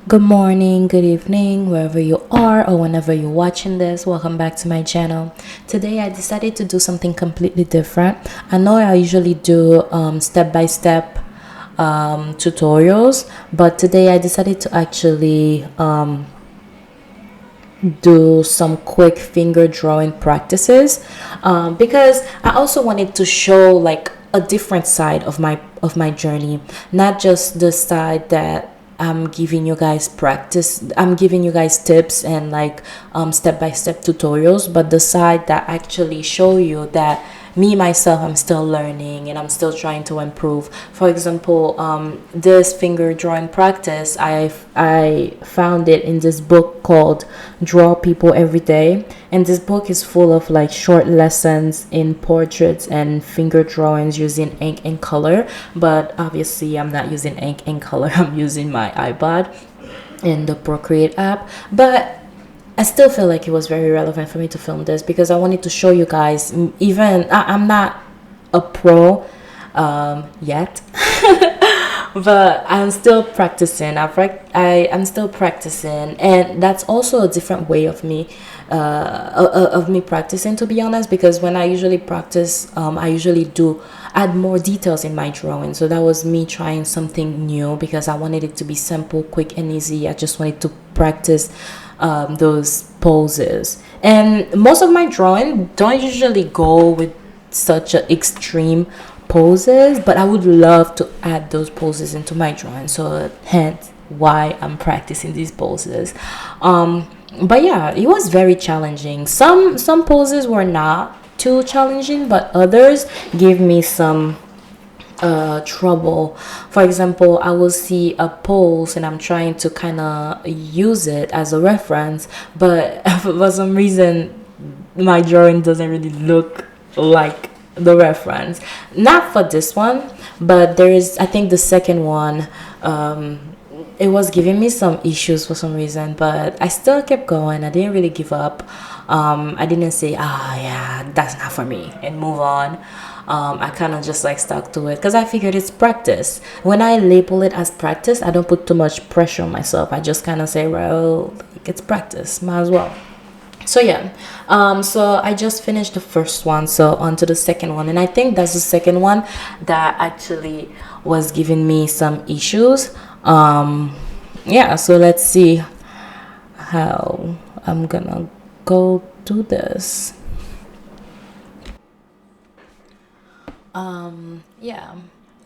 Good morning, good evening, wherever you are or whenever you're watching this. Welcome back to my channel. Today I decided to do something completely different. I know I usually do step-by-step tutorials, but today I decided to actually do some quick finger drawing practices because I also wanted to show like a different side of my journey, not just the side that I'm giving you guys practice. I'm giving you guys tips and like step-by-step tutorials, but the side that actually show you that me myself, I'm still learning and I'm still trying to improve. For example, this finger drawing practice, I found it in this book called Draw People Every Day, and this book is full of like short lessons in portraits and finger drawings using ink and color. But obviously I'm not using ink and color. I'm using my iPad and the Procreate app, but I still feel like it was very relevant for me to film this because I wanted to show you guys. Even I'm not a pro yet, but I'm still practicing. I'm still practicing, and that's also a different way of me practicing. To be honest, because when I usually practice, I usually do add more details in my drawing. So that was me trying something new because I wanted it to be simple, quick, and easy. I just wanted to practice those poses, and most of my drawing don't usually go with such a extreme poses, but I would love to add those poses into my drawing, so hence why I'm practicing these poses. But yeah, it was very challenging. Some poses were not too challenging, but others gave me some trouble. For example, I will see a pose and I'm trying to kind of use it as a reference, but for some reason my drawing doesn't really look like the reference. Not for this one, but there is, I think the second one, it was giving me some issues for some reason, but I still kept going. I didn't really give up. I didn't say, ah, yeah, that's not for me, and move on. I kind of just like stuck to it because I figured it's practice. When I label it as practice, I don't put too much pressure on myself. I just kind of say, well, it's practice, might as well. So yeah, so I just finished the first one, so on to the second one, and I think that's the second one that actually was giving me some issues. Yeah, so let's see how I'm gonna go do this. Yeah,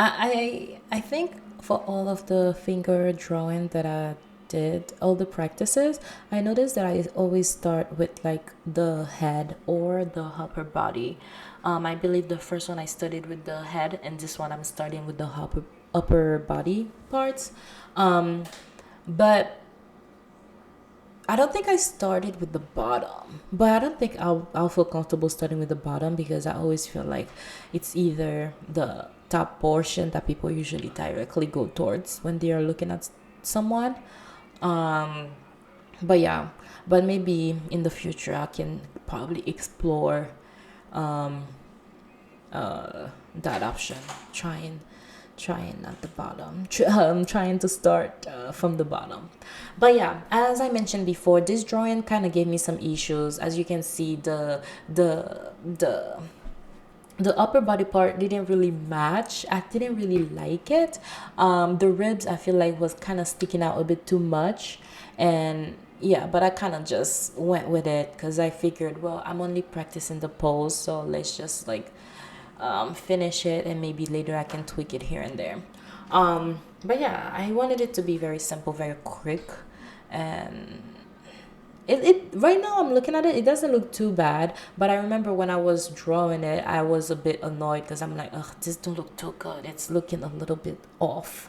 I think for all of the finger drawing that I did, all the practices, I noticed that I always start with like the head or the upper body. I believe the first one I studied with the head, and this one I'm starting with the upper body parts. But I don't think I started with the bottom, but I don't think I'll feel comfortable starting with the bottom because I always feel like it's either the top portion that people usually directly go towards when they are looking at someone. Um, but yeah, but maybe in the future I can probably explore um, that option, trying at the bottom, trying to start from the bottom. But yeah, as I mentioned before, this drawing kind of gave me some issues. As you can see, the upper body part didn't really match. I didn't really like it. The ribs I feel like was kind of sticking out a bit too much, and yeah, but I kind of just went with it because I figured, well, I'm only practicing the pose, so let's just like finish it, and maybe later I can tweak it here and there. But yeah, I wanted it to be very simple, very quick, and it right now I'm looking at it, it doesn't look too bad. But I remember when I was drawing it, I was a bit annoyed because I'm like, ugh, this don't look too good. It's looking a little bit off.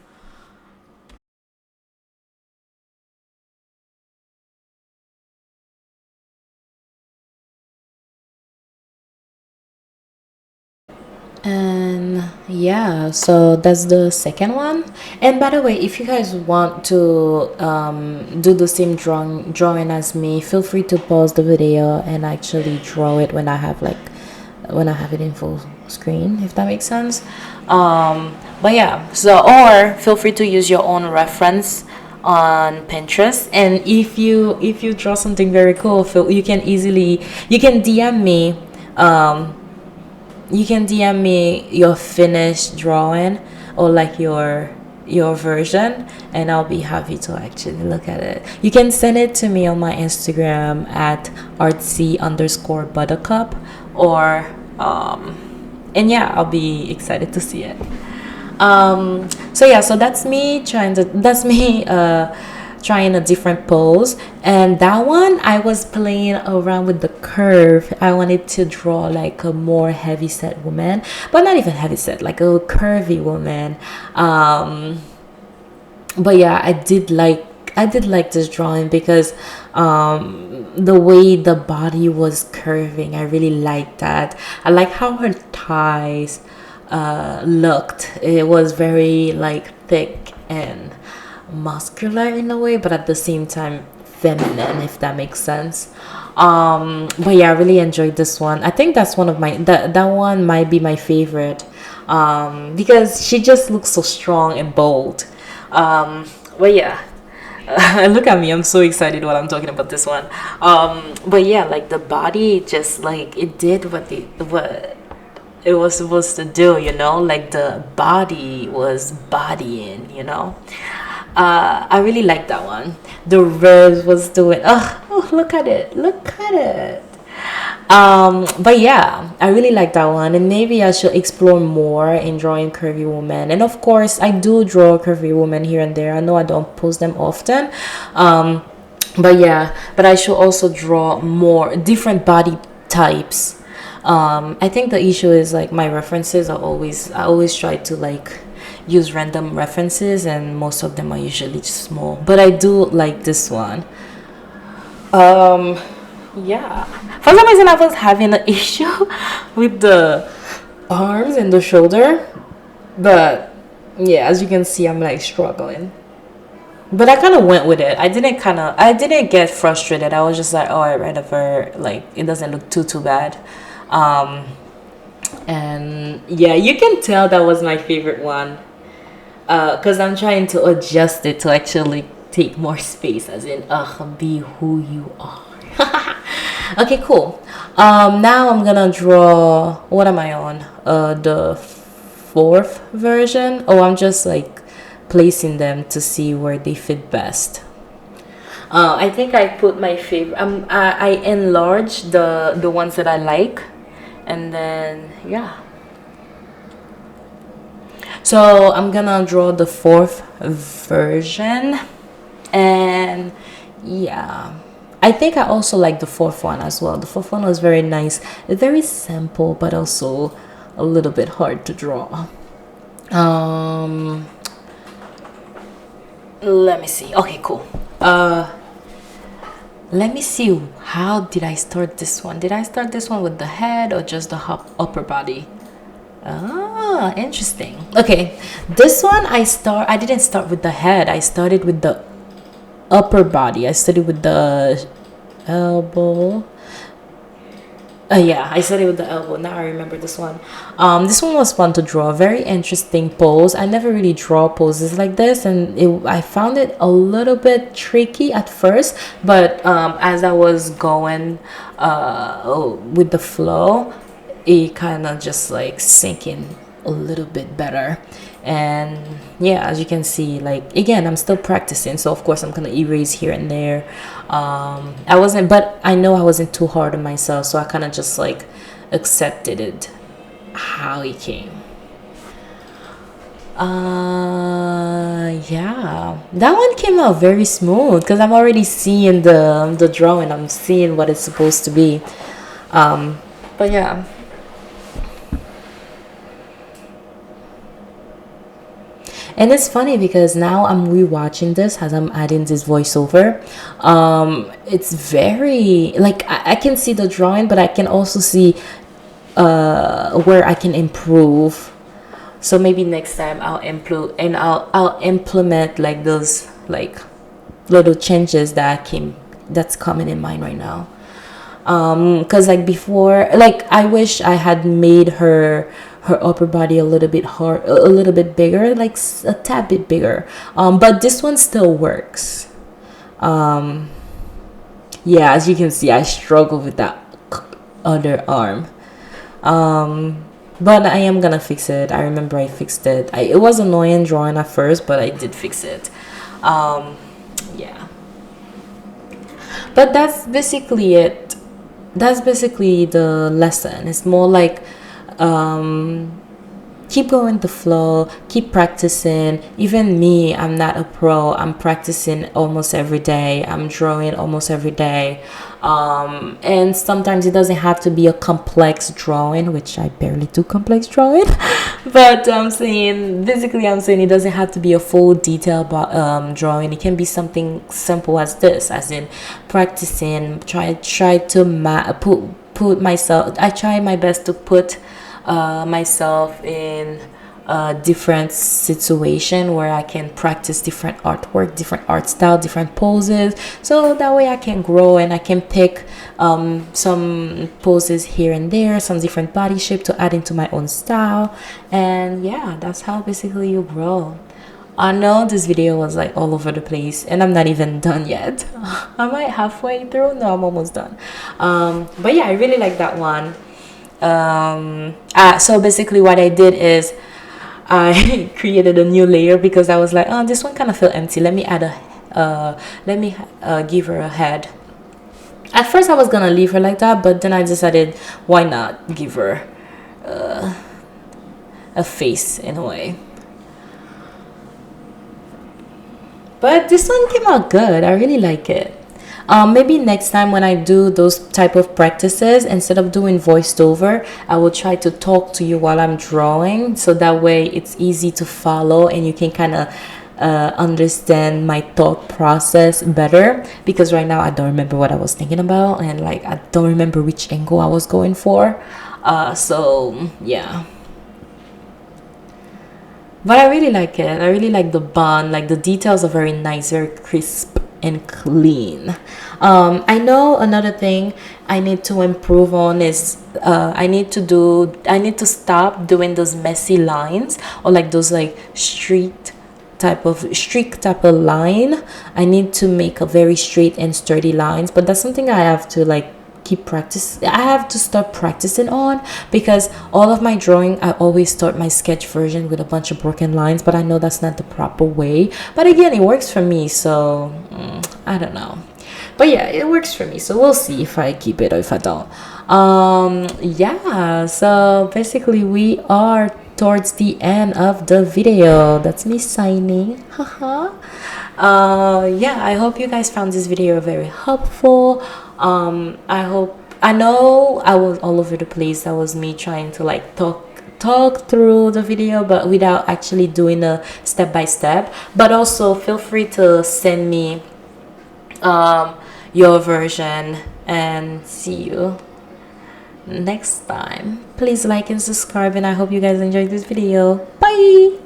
And yeah, so that's the second one. And by the way, if you guys want to do the same drawing as me, feel free to pause the video and actually draw it when I have it in full screen, if that makes sense. But yeah, so or feel free to use your own reference on Pinterest. And if you draw something very cool, you can DM me, um your finished drawing, or like your version, and I'll be happy to actually look at it. You can send it to me on my Instagram at artsy_buttercup, or and yeah, I'll be excited to see it. So yeah, so that's me trying a different pose. And that one, I was playing around with the curve. I wanted to draw like a more heavy set woman, but not even heavy set, like a curvy woman. But yeah, I did like this drawing because the way the body was curving, I really liked that. I like how her thighs looked. It was very like thick and muscular in a way, but at the same time feminine, if that makes sense. But yeah, I really enjoyed this one. I think that's one of my that one might be my favorite, because she just looks so strong and bold. But yeah, look at me, I'm so excited while I'm talking about this one. But yeah, like the body just like it did what it was supposed to do, like the body was bodying. I really like that one. The rose was doing, oh, look at it, but yeah, I really like that one, and maybe I should explore more in drawing curvy women. And of course, I do draw curvy women here and there. I know I don't post them often, but yeah, but I should also draw more different body types. I think the issue is like my references are I always try to like use random references, and most of them are usually small, but I do like this one. um yeah, for some reason I was having an issue with the arms and the shoulder, but yeah, as you can see, I'm like struggling, but I kind of went with it. I didn't get frustrated. I was just like, oh, I read of her, like it doesn't look too bad. um and yeah, you can tell that was my favorite one, because I'm trying to adjust it to actually take more space, as in, be who you are. Okay, cool. Now I'm gonna draw. What am I on? The fourth version. Oh, I'm just like placing them to see where they fit best. I think I put my favorite. I enlarged the ones that I like, and then yeah. So I'm gonna draw the fourth version, and yeah, I think I also like the fourth one as well. The fourth one was very nice, very simple, but also a little bit hard to draw. Um, Let me see. Okay, cool. Let me see. How did I start this one? Did I start this one with the head or just the upper body? Ah, interesting. Okay, this one I didn't start with the head. I started with the upper body. I started with the elbow. Yeah, I started with the elbow. Now I remember this one. This one was fun to draw. Very interesting pose. I never really draw poses like this, and I found it a little bit tricky at first. But as I was going with the flow, it kind of just like sinking a little bit better. And yeah, as you can see, like again, I'm still practicing, so of course I'm gonna erase here and there. I wasn't, but I know I wasn't too hard on myself, so I kind of just like accepted it how it came. Yeah, that one came out very smooth because I'm already seeing the drawing. I'm seeing what it's supposed to be. But yeah. And it's funny because now I'm rewatching this as I'm adding this voiceover. It's very like I can see the drawing, but I can also see where I can improve. So maybe next time I'll implement like those like little changes that's coming in mind right now. Because like before, like I wish I had made her upper body a little bit hard, a little bit bigger, like a tad bit bigger. But this one still works. Yeah, as you can see, I struggle with that other arm. But I am gonna fix it. I remember I fixed it. It was annoying drawing at first, but I did fix it. Yeah. But that's basically it. That's basically the lesson. It's more like keep going the flow, keep practicing. Even me, I'm not a pro. I'm practicing almost every day. I'm drawing almost every day. And sometimes it doesn't have to be a complex drawing, which I barely do complex drawing. But I'm saying, basically, I'm saying it doesn't have to be a full detail drawing. It can be something simple as this, as in practicing. Try to put myself. I try my best to put myself in a different situation where I can practice different artwork, different art style, different poses, so that way I can grow and I can pick some poses here and there, some different body shape to add into my own style. And yeah, that's how basically you grow. I know this video was like all over the place and I'm not even done yet. Am I halfway through? No, I'm almost done. But yeah, I really like that one. So basically what I did is I created a new layer because I was like, oh, this one kind of feel empty. Let me add give her a head. At first I was gonna leave her like that, but then I decided, why not give her a face in a way. But this one came out good. I really like it. Maybe next time when I do those type of practices, instead of doing voiced over, I will try to talk to you while I'm drawing, so that way it's easy to follow and you can kind of understand my thought process better, because right now I don't remember what I was thinking about, and like I don't remember which angle I was going for. So yeah, but I really like it. I really like the bun. Like the details are very nice, very crisp and clean. I know another thing I need to improve on is I need to stop doing those messy lines, or like those like streak type of line. I need to make a very straight and sturdy lines, but that's something I have to like I have to start practicing on, because all of my drawing, I always start my sketch version with a bunch of broken lines, but I know that's not the proper way. But again, it works for me, so I don't know. But yeah, it works for me, so we'll see if I keep it or if I don't. Yeah, so basically we are towards the end of the video. That's me signing. Haha. Yeah, I hope you guys found this video very helpful. I know I was all over the place. That was me trying to like talk through the video, but without actually doing a step by step. But also feel free to send me your version, and see you next time. Please like and subscribe, and I hope you guys enjoyed this video. Bye.